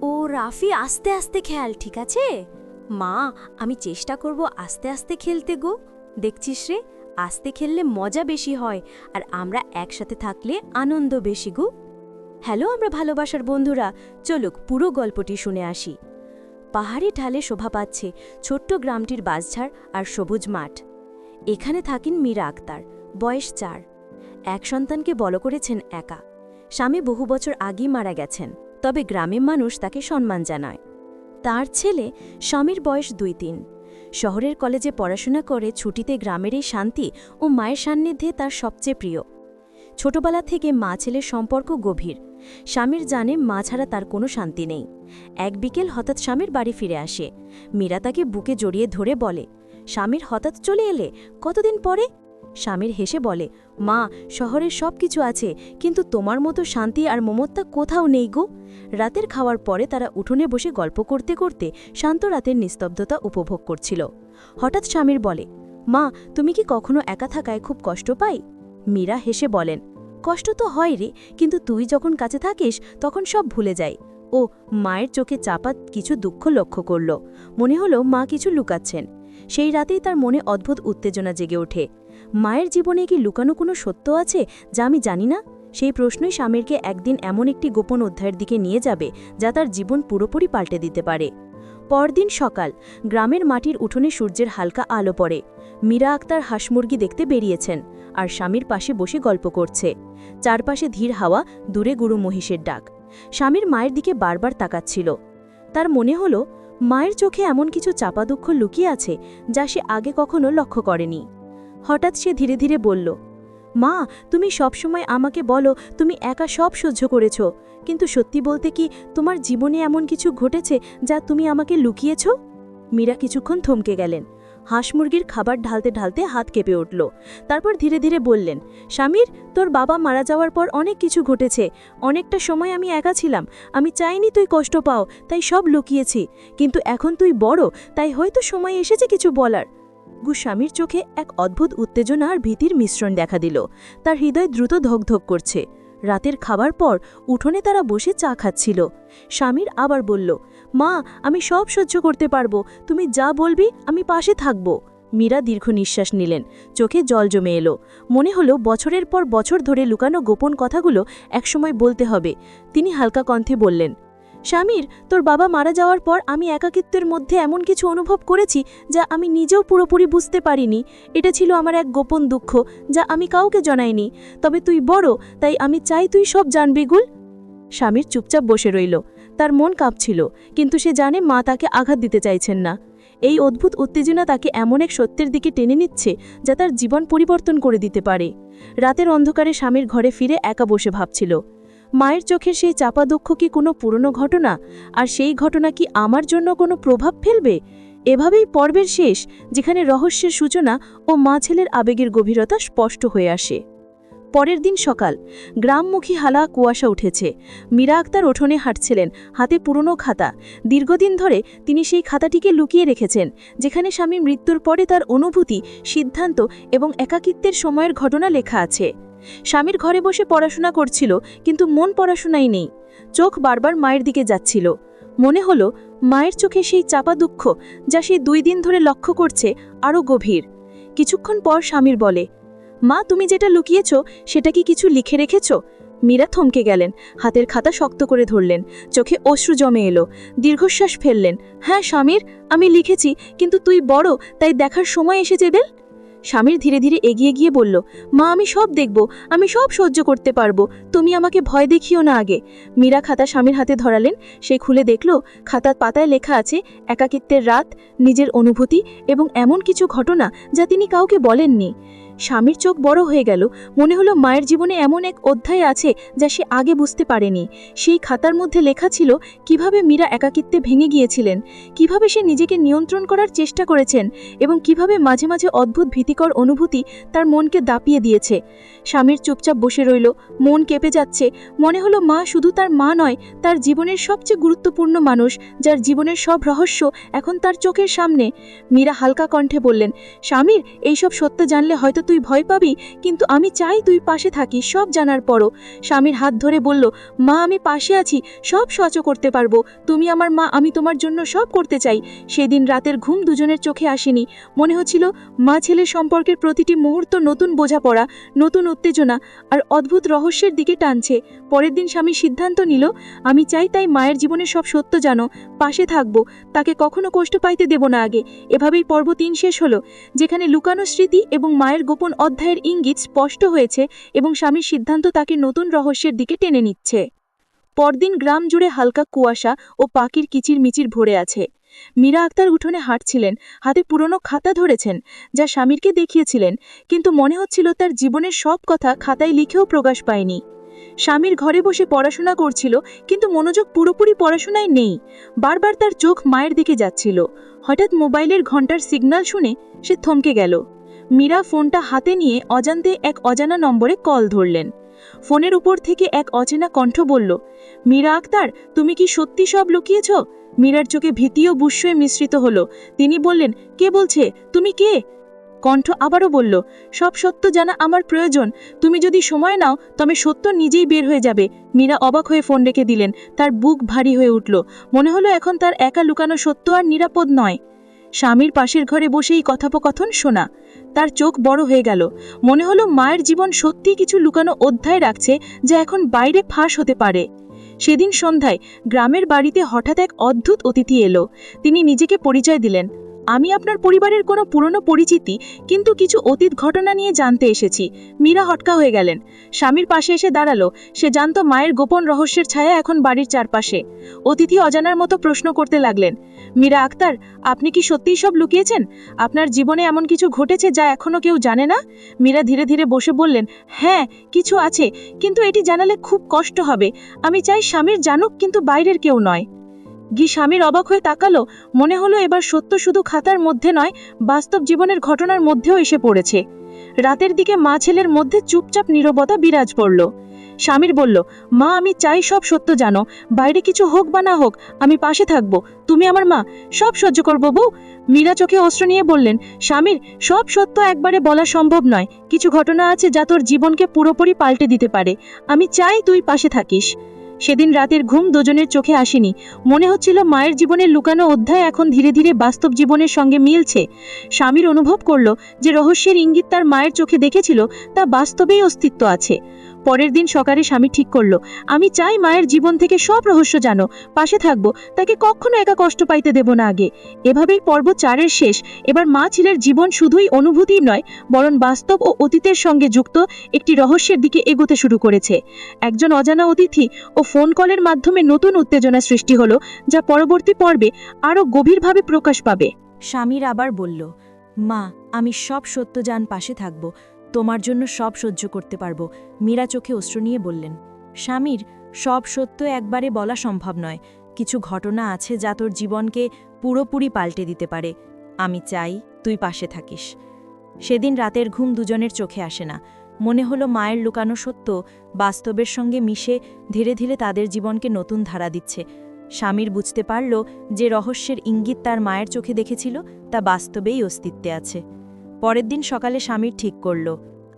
ও রাফি, আস্তে আস্তে খেয়াল, ঠিক আছে? মা, আমি চেষ্টা করব আস্তে আস্তে খেলতে গো। দেখছিস রে, আস্তে খেললে মজা বেশি হয়, আর আমরা একসাথে থাকলে আনন্দ বেশি গো। হ্যালো আমরা ভালোবাসার বন্ধুরা, চলুক পুরো গল্পটি শুনে আসি। পাহাড়ি ঢালে শোভা পাচ্ছে ছোট্ট গ্রামটির বাঁশঝাড় আর সবুজ মাঠ। এখানে থাকেন মীরা আক্তার, বয়স 4। এক সন্তানকে বড় করেছেন একা। স্বামী বহু বছর আগেই মারা গেছেন, তবে গ্রামের মানুষ তাকে সম্মান জানায়। তার ছেলে স্বামীর বয়স 2-3। শহরের কলেজে পড়াশোনা করে ছুটিতে গ্রামের এই শান্তি ও মায়ের সান্নিধ্যে তার সবচেয়ে প্রিয়। ছোটবেলা থেকে মা ছেলের সম্পর্ক গভীর। স্বামীর জানে মা ছাড়া তার কোনো শান্তি নেই। এক বিকেল হঠাৎ স্বামীর বাড়ি ফিরে আসে। মীরা তাকে বুকে জড়িয়ে ধরে বলে, স্বামীর হঠাৎ চলে এলে, কতদিন পরে? স্বামীর হেসে বলে, মা, শহরের সব কিছু আছে, কিন্তু তোমার মতো শান্তি আর মমতা কোথাও নেই গো। রাতের খাওয়ার পরে তারা উঠোনে বসে গল্প করতে করতে শান্ত রাতের নিস্তব্ধতা উপভোগ করছিল। হঠাৎ স্বামীর বলে, মা, তুমি কি কখনো একা থাকায় খুব কষ্ট পাই? মীরা হেসে বলেন, কষ্ট তো হয় রে, কিন্তু তুই যখন কাছে থাকিস তখন সব ভুলে যাই। ও মায়ের চোখে চাপা কিছু দুঃখ লক্ষ্য করল। মনে হলো মা কিছু লুকাচ্ছেন। সেই রাতেই তার মনে অদ্ভুত উত্তেজনা জেগে ওঠে। মায়ের জীবনে কি লুকানো কোনো সত্য আছে যা আমি জানি না? সেই প্রশ্নই স্বামীরকে একদিন এমন একটি গোপন অধ্যায়ের দিকে নিয়ে যাবে যা তার জীবন পুরোপুরি পাল্টে দিতে পারে। পরদিন সকাল, গ্রামের মাটির উঠোনে সূর্যের হালকা আলো পড়ে। মীরা আক্তার হাঁসমুরগি দেখতে বেরিয়েছেন, আর স্বামীর পাশে বসে গল্প করছে। চারপাশে ধীর হাওয়া, দূরে গুরু মহিষের ডাক। স্বামীর মায়ের দিকে বারবার তাকাচ্ছিল। তার মনে হলো মায়ের চোখে এমন কিছু চাপা দুঃখ লুকিয়ে আছে যা সে আগে কখনো লক্ষ্য করেনি। হঠাৎ সে ধীরে ধীরে বলল, মা, তুমি সবসময় আমাকে বলো তুমি একা সব সহ্য করেছ, কিন্তু সত্যি বলতে কি তোমার জীবনে এমন কিছু ঘটেছে যা তুমি আমাকে লুকিয়েছ? মীরা কিছুক্ষণ থমকে গেলেন। হাঁসমুরগির খাবার ঢালতে ঢালতে হাত কেঁপে উঠল। তারপর ধীরে ধীরে বললেন, স্বামীর, তোর বাবা মারা যাওয়ার পর অনেক কিছু ঘটেছে। অনেকটা সময় আমি একা ছিলাম। আমি চাইনি তুই কষ্ট পাও, তাই সব লুকিয়েছি। কিন্তু এখন তুই বড়, তাই হয়তো সময় এসেছে কিছু বলার। স্বামীর চোখে এক অদ্ভুত উত্তেজনা আর ভীতির মিশ্রণ দেখা দিল। তার হৃদয় দ্রুত ধকধক করছে। রাতের খাবার পর উঠোনে তারা বসে চা খাচ্ছিল। স্বামীর আবার বলল, মা, আমি সব সহ্য করতে পারবো, তুমি যা বলবি আমি পাশে থাকব। মীরা দীর্ঘ নিঃশ্বাস নিলেন। চোখে জল জমে এলো। মনে হলো বছরের পর বছর ধরে লুকানো গোপন কথাগুলো একসময় বলতে হবে। তিনি হালকা কণ্ঠে বললেন, স্বামীর, তোর বাবা মারা যাওয়ার পর আমি একাকিত্বের মধ্যে এমন কিছু অনুভব করেছি যা আমি নিজেও পুরোপুরি বুঝতে পারিনি। এটা ছিল আমার এক গোপন দুঃখ যা আমি কাউকে জানাইনি। তবে তুই বড়, তাই আমি চাই তুই সব জানবি গুল। স্বামীর চুপচাপ বসে রইল। তার মন কাঁপছিল, কিন্তু সে জানে মা তাকে আঘাত দিতে চাইছেন না। এই অদ্ভুত উত্তেজনা তাকে এমন এক সত্যের দিকে টেনে নিচ্ছে যা তার জীবন পরিবর্তন করে দিতে পারে। রাতের অন্ধকারে স্বামীর ঘরে ফিরে একা বসে ভাবছিল, মায়ের চোখের সেই চাপা দুঃখ কি কোনো পুরনো ঘটনা? আর সেই ঘটনা কি আমার জন্য কোনো প্রভাব ফেলবে? এভাবেই পর্বের শেষ, যেখানে রহস্যের সূচনা ও মা ছেলের আবেগের গভীরতা স্পষ্ট হয়ে আসে। পরের দিন সকাল, গ্রামমুখী হালা কুয়াশা উঠেছে। মীরা আক্তার উঠোনে হাঁটছিলেন, হাতে পুরনো খাতা। দীর্ঘদিন ধরে তিনি সেই খাতাটিকে লুকিয়ে রেখেছেন, যেখানে স্বামী মৃত্যুর পরে তার অনুভূতি, সিদ্ধান্ত এবং একাকিত্বের সময়ের ঘটনা লেখা আছে। স্বামীর ঘরে বসে পড়াশোনা করছিল, কিন্তু মন পড়াশোনাই নেই। চোখ বারবার মায়ের দিকে যাচ্ছিল। মনে হলো মায়ের চোখে সেই চাপা দুঃখ যা সে 2 দিন ধরে লক্ষ্য করছে আরও গভীর। কিছুক্ষণ পর স্বামীর বলে, মা, তুমি যেটা লুকিয়েছ সেটা কি কিছু লিখে রেখেছ? মীরা থমকে গেলেন, হাতের খাতা শক্ত করে ধরলেন। চোখে অশ্রু জমে এলো। দীর্ঘশ্বাস ফেললেন। হ্যাঁ স্বামীর, আমি লিখেছি, কিন্তু তুই বড়, তাই দেখার সময় এসেছে বেল। স্বামীর ধীরে ধীরে এগিয়ে গিয়ে বলল, মা, আমি সব দেখব, আমি সব সহ্য করতে পারবো, তুমি আমাকে ভয় দেখিও না আগে। মীরা খাতা স্বামীর হাতে ধরালেন। সে খুলে দেখল খাতার পাতায় লেখা আছে একাকিত্বের রাত, নিজের অনুভূতি এবং এমন কিছু ঘটনা যা তিনি কাউকে বলেননি। স্বামীর চোখ বড় হয়ে গেল। মনে হলো মায়ের জীবনে এমন এক অধ্যায় আছে যা সে আগে বুঝতে পারেনি। সেই খাতার মধ্যে লেখা ছিল কিভাবে মীরা একাকিত্বে ভেঙে গিয়েছিলেন, কিভাবে সে নিজেকে নিয়ন্ত্রণ করার চেষ্টা করেছেন এবং কিভাবে মাঝে মাঝে অদ্ভুত ভীতিকর অনুভূতি তার মনকে দাপিয়ে দিয়েছে। স্বামীর চুপচাপ বসে রইল, মন কেঁপে যাচ্ছে। মনে হলো মা শুধু তার মা নয়, তার জীবনের সবচেয়ে গুরুত্বপূর্ণ মানুষ, যার জীবনের সব রহস্য এখন তার চোখের সামনে। মীরা হালকা কণ্ঠে বললেন, স্বামীর, এইসব সত্য জানলে হয়তো তুই ভয় পাবি, কিন্তু আমি চাই তুই পাশে থাকিস সব জানার পরও। স্বামীর হাত ধরে বলল, মা আমি পাশে আছি, সব সহ্য করতে পারবো, তুমি আমার মা, আমি তোমার জন্য সব করতে চাই। সেদিন রাতের ঘুম দুজনের চোখে আসেনি। মনে হচ্ছিল মা ছেলের সম্পর্কের প্রতিটি মুহূর্ত নতুন বোঝাপড়া, নতুন উত্তেজনা আর অদ্ভুত রহস্যের দিকে টানছে। পরের দিন স্বামী সিদ্ধান্ত নিল, আমি চাই তাই মায়ের জীবনের সব সত্য জানো, পাশে থাকবো, তাকে কখনো কষ্ট পাইতে দেব না আগে। এভাবেই পর্ব 3 শেষ হলো, যেখানে লুকানো স্মৃতি এবং মায়ের গোপন অধ্যায়ের ইঙ্গিত স্পষ্ট হয়েছে এবং স্বামীর সিদ্ধান্ত তাকে নতুন রহস্যের দিকে টেনে নিচ্ছে। পরদিন গ্রাম জুড়ে হালকা কুয়াশা ও পাখির কিচির মিচির ভরে আছে। মীরা আক্তার উঠোনে হাঁটছিলেন, হাতে পুরনো খাতা ধরেছেন, যা স্বামীরকে দেখিয়েছিলেন, কিন্তু মনে হচ্ছিল তার জীবনের সব কথা খাতায় লিখেও প্রকাশ পায়নি। স্বামীর ঘরে বসে পড়াশোনা করছিল, কিন্তু মনোযোগ পুরোপুরি পড়াশোনায় নেই। বারবার তার চোখ মায়ের দিকে যাচ্ছিল। হঠাৎ মোবাইলের ঘন্টার সিগন্যাল শুনে সে থমকে গেল। মীরা ফোনটা হাতে নিয়ে অজান্তে এক অজানা নম্বরে কল ধরলেন। ফোনের উপর থেকে এক অচেনা কণ্ঠ বলল, মীরা আক্তার, তুমি কি সত্যি সব লুকিয়েছ? মীরার চোখে ভীতি ও বিস্ময়ে মিশ্রিত হলো। তিনি বললেন, কে বলছে? তুমি কে? কণ্ঠ আবারও বলল, সব সত্য জানা আমার প্রয়োজন, তুমি যদি সময় নাও তবে সত্য নিজেই বের হয়ে যাবে। মীরা অবাক হয়ে ফোন রেখে দিলেন। তার বুক ভারী হয়ে উঠল। মনে হলো এখন তার একা লুকানো সত্য আর নিরাপদ নয়। স্বামীর পাশের ঘরে বসেই কথোপকথন শোনা। তার চোখ বড় হয়ে গেল। মনে হলো মায়ের জীবন সত্যি কিছু লুকানো অধ্যায় রাখছে, যা এখন বাইরে ফাঁস হতে পারে। সেদিন সন্ধ্যায় গ্রামের বাড়িতে হঠাৎ এক অদ্ভুত অতিথি এলো। তিনি নিজেকে পরিচয় দিলেন, আমি আপনার পরিবারের কোনো পুরনো পরিচিতি, কিন্তু কিছু অতীত ঘটনা নিয়ে জানতে এসেছি। মীরা হটকা হয়ে গেলেন। স্বামীর পাশে এসে দাঁড়ালো। সে জানত মায়ের গোপন রহস্যের ছায়া এখন বাড়ির চারপাশে। অতিথি অজানার মতো প্রশ্ন করতে লাগলেন, মীরা আক্তার, আপনি কি সত্যিই সব লুকিয়েছেন? আপনার জীবনে এমন কিছু ঘটেছে যা এখনো কেউ জানে না? মীরা ধীরে ধীরে বসে বললেন, হ্যাঁ, কিছু আছে, কিন্তু এটি জানালে খুব কষ্ট হবে। আমি চাই স্বামীর জানুক, কিন্তু বাইরের কেউ নয়। স্বামীর অবাক হয়ে তাকালো। মনে হলো এবার সত্য শুধু খাতার মধ্যে নয়, বাস্তব জীবনের ঘটনার মধ্যেও এসে পড়েছে। রাতের দিকে মা ছেলের মধ্যে চুপচাপ নীরবতা বিরাজ করল। স্বামীর বলল, মা আমি চাই সব সত্য জানো, বাইরে কিছু হোক বা না হোক, আমি পাশে থাকবো, তুমি আমার মা, সব সহ্য করবো বউ। মীরা চোখে অশ্রু নিয়ে বললেন, স্বামীর, সব সত্য একবারে বলা সম্ভব নয়, কিছু ঘটনা আছে যা তোর জীবনকে পুরোপুরি পাল্টে দিতে পারে, আমি চাই তুই পাশে থাকিস। সেদিন রাতের ঘুম দুজনের চোখে আসেনি। মনে হচ্ছিল মায়ের জীবনের লুকানো অধ্যায় এখন ধীরে ধীরে বাস্তব জীবনের সঙ্গে মিলছে। স্বামীর অনুভব করল যে রহস্যের ইঙ্গিত তার মায়ের চোখে দেখেছিল তা বাস্তবেই অস্তিত্ব আছে। পরের দিন সকালে স্বামী ঠিক করল, আমি চাই মায়ের জীবন থেকে সব রহস্য জানো, পাশে থাকবো, তাকে কখনো একা কষ্ট পাইতে দেব না আগে। এভাবেই পর্ব 4 শেষ। এবার মা ছেলের জীবন শুধুই অনুভূতি নয়, বরং বাস্তব ও অতীতের সঙ্গে যুক্ত একটি রহস্যের দিকে এগোতে শুরু করেছে। একজন অজানা অতিথি ও ফোন কলের মাধ্যমে নতুন উত্তেজনা সৃষ্টি হলো, যা পরবর্তী পর্বে আরও গভীরভাবে প্রকাশ পাবে। স্বামীর আবার বলল, মা আমি সব সত্য জান, পাশে থাকব, তোমার জন্য সব সহ্য করতে পারবো। মীরা চোখে অশ্রু নিয়ে বললেন, স্বামীর, সব সত্য একবারে বলা সম্ভব নয়, কিছু ঘটনা আছে যা তোর জীবনকে পুরোপুরি পাল্টে দিতে পারে, আমি চাই তুই পাশে থাকিস। সেদিন রাতের ঘুম দুজনের চোখে আসে না। মনে হলো মায়ের লুকানো সত্য বাস্তবের সঙ্গে মিশে ধীরে ধীরে তাদের জীবনকে নতুন ধারা দিচ্ছে। স্বামীর বুঝতে পারল যে রহস্যের ইঙ্গিত তার মায়ের চোখে দেখেছিল তা বাস্তবেই অস্তিত্বে আছে। পরের দিন সকালে স্বামীর ঠিক করল,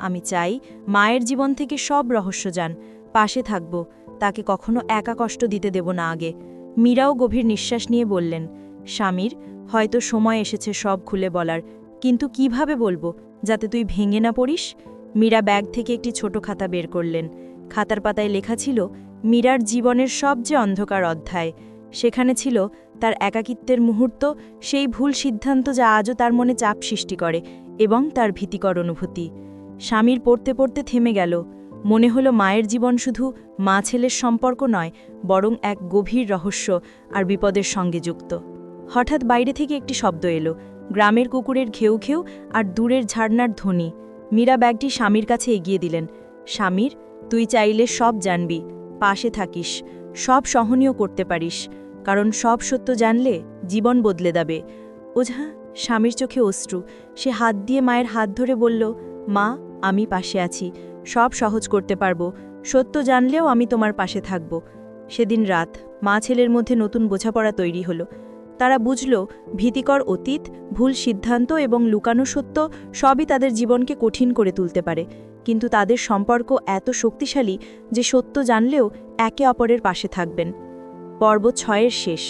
আমি চাই মায়ের জীবন থেকে সব রহস্য জান, পাশে থাকব, তাকে কখনো একা কষ্ট দিতে দেব না আগে। মীরাও গভীর নিঃশ্বাস নিয়ে বললেন, স্বামীর, হয়তো সময় এসেছে সব খুলে বলার, কিন্তু কিভাবে বলবো যাতে তুই ভেঙে না পড়িস? মীরা ব্যাগ থেকে একটি ছোট খাতা বের করলেন। খাতার পাতায় লেখা ছিল মীরার জীবনের সবচেয়ে অন্ধকার অধ্যায়। সেখানে ছিল তার একাকিত্বের মুহূর্ত, সেই ভুল সিদ্ধান্ত যা আজও তার মনে চাপ সৃষ্টি করে, এবং তার ভীতিকর অনুভূতি। স্বামীর পড়তে পড়তে থেমে গেল। মনে হলো মায়ের জীবন শুধু মা ছেলের সম্পর্ক নয়, বরং এক গভীর রহস্য আর বিপদের সঙ্গে যুক্ত। হঠাৎ বাইরে থেকে একটি শব্দ এলো, গ্রামের কুকুরের ঘেউ ঘেউ আর দূরের ঝাড়নার ধ্বনি। মীরা ব্যাগটি স্বামীর কাছে এগিয়ে দিলেন। স্বামীর, তুই চাইলে সব জানবি, পাশে থাকিস, সব সহনীয় করতে পারিস, কারণ সব সত্য জানলে জীবন বদলে যাবে। ওঝা, স্বামীর চোখে অশ্রু। সে হাত দিয়ে মায়ের হাত ধরে বলল, মা আমি পাশে আছি, সব সহজ করতে পারবো, সত্য জানলেও আমি তোমার পাশে থাকব। সেদিন রাত মা ছেলের মধ্যে নতুন বোঝাপড়া তৈরি হলো। তারা বুঝল ভীতিকর অতীত, ভুল সিদ্ধান্ত এবং লুকানো সত্য সবই তাদের জীবনকে কঠিন করে তুলতে পারে, কিন্তু তাদের সম্পর্ক এত শক্তিশালী যে সত্য জানলেও একে অপরের পাশে থাকবেন। পর্ব 6-এর শেষ।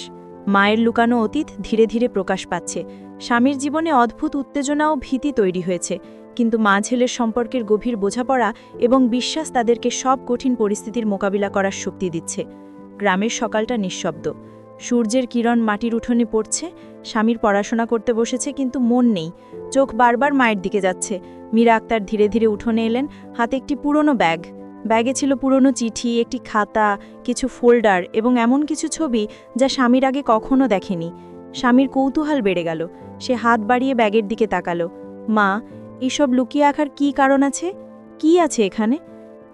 মায়ের লুকানো অতীত ধীরে ধীরে প্রকাশ পাচ্ছে। স্বামীর জীবনে অদ্ভুত উত্তেজনা ও ভীতি তৈরি হয়েছে, কিন্তু মা ছেলের সম্পর্কের গভীর বোঝাপড়া এবং বিশ্বাস তাদেরকে সব কঠিন পরিস্থিতির মোকাবিলা করার শক্তি দিচ্ছে। গ্রামের সকালটা নিঃশব্দ। সূর্যের কিরণ মাটির উঠোনে পড়ছে। স্বামীর পড়াশোনা করতে বসেছে, কিন্তু মন নেই। চোখ বারবার মায়ের দিকে যাচ্ছে। মীরা আক্তার ধীরে ধীরে উঠোনে এলেন, হাতে একটি পুরনো ব্যাগ। ব্যাগে ছিল পুরনো চিঠি, একটি খাতা, কিছু ফোল্ডার এবং এমন কিছু ছবি যা স্বামীর আগে কখনো দেখেনি। স্বামীর কৌতূহল বেড়ে গেল। সে হাত বাড়িয়ে ব্যাগের দিকে তাকালো। মা, এসব লুকিয়ে রাখার কী কারণ আছে? কি আছে এখানে?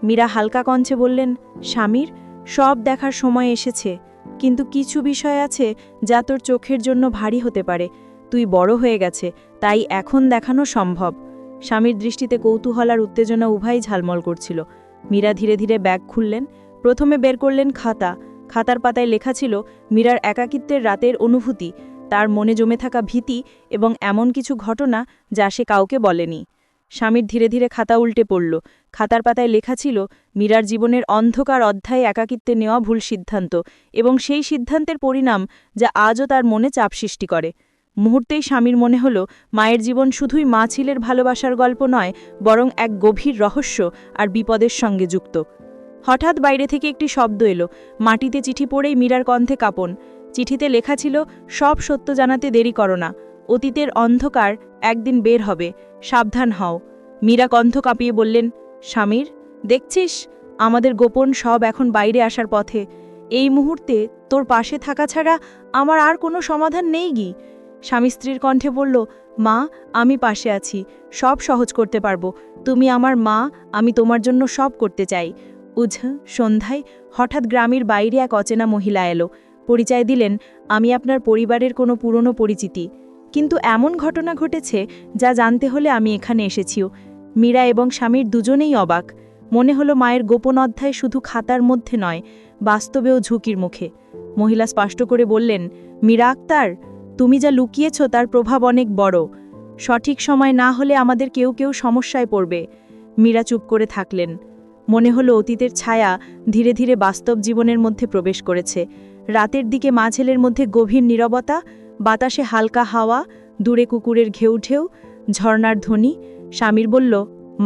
মীরা হালকা কণ্ঠে বললেন, স্বামীর, সব দেখার সময় এসেছে, কিন্তু কিছু বিষয় আছে যা তোর চোখের জন্য ভারী হতে পারে। তুই বড় হয়ে গেছে, তাই এখন দেখানো সম্ভব। স্বামীর দৃষ্টিতে কৌতূহল আর উত্তেজনা উভয়ই ঝালমল করছিল। মীরা ধীরে ধীরে ব্যাগ খুললেন। প্রথমে বের করলেন খাতা। খাতার পাতায় লেখা ছিল মীরার একাকিত্বের রাতের অনুভূতি, তার মনে জমে থাকা ভীতি এবং এমন কিছু ঘটনা যা সে কাউকে বলেনি। স্বামীর ধীরে ধীরে খাতা উল্টে পড়ল। খাতার পাতায় লেখা ছিল মীরার জীবনের অন্ধকার অধ্যায়ে একাকিত্বে নেওয়া ভুল সিদ্ধান্ত এবং সেই সিদ্ধান্তের পরিণাম যা আজও তার মনে চাপ সৃষ্টি করে। মুহূর্তেই স্বামীর মনে হল মায়ের জীবন শুধুই মা ছেলের ভালোবাসার গল্প নয়, বরং এক গভীর রহস্য আর বিপদের সঙ্গে যুক্ত। হঠাৎ বাইরে থেকে একটি শব্দ এলো। মাটিতে চিঠি পড়েই মীরার কণ্ঠে কাঁপন। চিঠিতে লেখা ছিল, সব সত্য জানাতে দেরি করো না, অতীতের অন্ধকার একদিন বের হবে, সাবধান হও। মীরা কণ্ঠ কাঁপিয়ে বললেন, স্বামীর, দেখছিস, আমাদের গোপন সব এখন বাইরে আসার পথে। এই মুহূর্তে তোর পাশে থাকা ছাড়া আমার আর কোনো সমাধান নেই গি। স্বামী স্ত্রীর কণ্ঠে বলল, মা, আমি পাশে আছি, সব সহজ করতে পারবো। তুমি আমার মা, আমি তোমার জন্য সব করতে চাই। সন্ধ্যায় হঠাৎ গ্রামের বাইরে এক অচেনা মহিলা এলো। পরিচয় দিলেন, আমি আপনার পরিবারের কোনো পুরনো পরিচিতি। কিন্তু এমন ঘটনা ঘটেছে যা জানতে হলে আমি এখানে এসেছিও। মীরা এবং স্বামীর দুজনেই অবাক। মনে হলো মায়ের গোপন অধ্যায় শুধু খাতার মধ্যে নয়, বাস্তবেও ঝুঁকির মুখে। মহিলা স্পষ্ট করে বললেন, মীরা আক্তার, তুমি যা লুকিয়েছ তার প্রভাব অনেক বড়। সঠিক সময় না হলে আমাদের কেউ কেউ সমস্যায় পড়বে। মীরা চুপ করে থাকলেন। মনে হলো অতীতের ছায়া ধীরে ধীরে বাস্তব জীবনের মধ্যে প্রবেশ করেছে। রাতের দিকে মা ছেলের মধ্যে গভীর নীরবতা, বাতাসে হালকা হাওয়া, দূরে কুকুরের ঘেউ ঢেউ, ঝর্ণার ধ্বনি। স্বামীর বলল,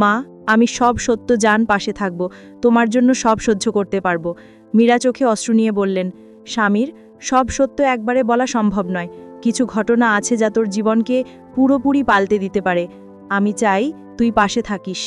মা, আমি সব সত্য জান পাশে থাকব, তোমার জন্য সব সহ্য করতে পারবো। মীরা চোখে অশ্রু নিয়ে বললেন, স্বামীর, সব সত্য একবারে বলা সম্ভব নয়। কিছু ঘটনা আছে যা তোর জীবনকে পুরোপুরি পাল্টে দিতে পারে। আমি চাই তুই পাশে থাকিস।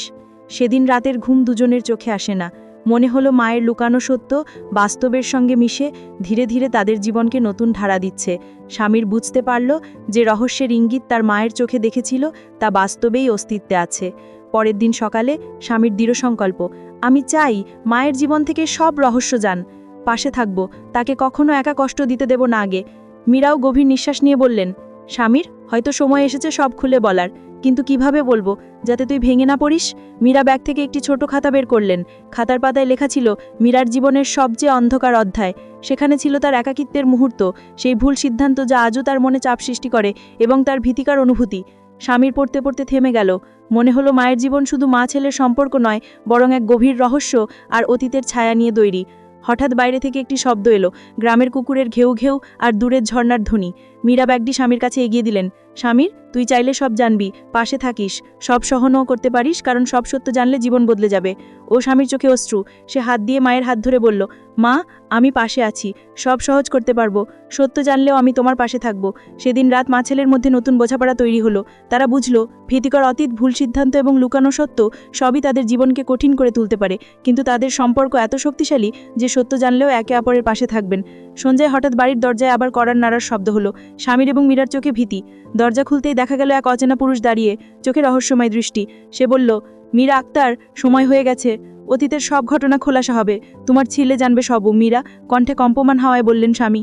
সেদিন রাতের ঘুম দুজনের চোখে আসে না। মনে হলো মায়ের লুকানো সত্য বাস্তবের সঙ্গে মিশে ধীরে ধীরে তাদের জীবনকে নতুন ধারা দিচ্ছে। স্বামীর বুঝতে পারল যে রহস্যের ইঙ্গিত তার মায়ের চোখে দেখেছিল তা বাস্তবেই অস্তিত্বে আছে। পরের দিন সকালে স্বামীর দৃঢ় সংকল্প, আমি চাই মায়ের জীবন থেকে সব রহস্য জান, পাশে থাকব, তাকে কখনো একা কষ্ট দিতে দেব না আগে। মীরাও গভীর নিঃশ্বাস নিয়ে বললেন, স্বামীর, হয়তো সময় এসেছে সব খুলে বলার, কিন্তু কিভাবে বলবো যাতে তুই ভেঙে না পড়িস? মীরা ব্যাগ থেকে একটি ছোট খাতা বের করলেন। খাতার পাতায় লেখা ছিল মীরার জীবনের সবচেয়ে অন্ধকার অধ্যায়। সেখানে ছিল তার একাকিত্বের মুহূর্ত, সেই ভুল সিদ্ধান্ত যা আজও তার মনে চাপ সৃষ্টি করে এবং তার ভীতিকর অনুভূতি। স্বামীর পড়তে পড়তে থেমে গেল। মনে হলো মায়ের জীবন শুধু মা ছেলের সম্পর্ক নয়, বরং এক গভীর রহস্য আর অতীতের ছায়া নিয়ে তৈরি। হঠাৎ বাইরে থেকে একটি শব্দ এলো, গ্রামের কুকুরের ঘেউ ঘেউ আর দূরের ঝর্ণার ধ্বনি। মীরা ব্যাগটি স্বামীর কাছে এগিয়ে দিলেন। স্বামীর, তুই চাইলে সব জানবি, পাশে থাকিস, সব সহনও করতে পারিস, কারণ সব সত্য জানলে জীবন বদলে যাবে। ও স্বামীর চোখে অশ্রু। সে হাত দিয়ে মায়ের হাত ধরে বলল, মা, আমি পাশে আছি, সব সহজ করতে পারবো। সত্য জানলেও আমি তোমার পাশে থাকবো। সেদিন রাত মা ছেলের মধ্যে নতুন বোঝাপড়া তৈরি হলো। তারা বুঝলো ভীতিকর অতীত, ভুল সিদ্ধান্ত এবং লুকানো সত্য সবই তাদের জীবনকে কঠিন করে তুলতে পারে, কিন্তু তাদের সম্পর্ক এত শক্তিশালী যে সত্য জানলেও একে অপরের পাশে থাকবেন। সন্ধ্যায় হঠাৎ বাড়ির দরজায় আবার কড়ার নাড়ার শব্দ হলো। স্বামীর এবং মীরার চোখে ভীতি। দরজা খুলতেই দেখা গেল এক অচেনা পুরুষ দাঁড়িয়ে, চোখে রহস্যময় দৃষ্টি। সে বলল, মীরা আক্তার, সময় হয়ে গেছে, অতীতের সব ঘটনা খোলাসা হবে, তোমার ছেলে জানবে সব। মীরা কণ্ঠে কম্পমান হাওয়ায় বললেন, স্বামী,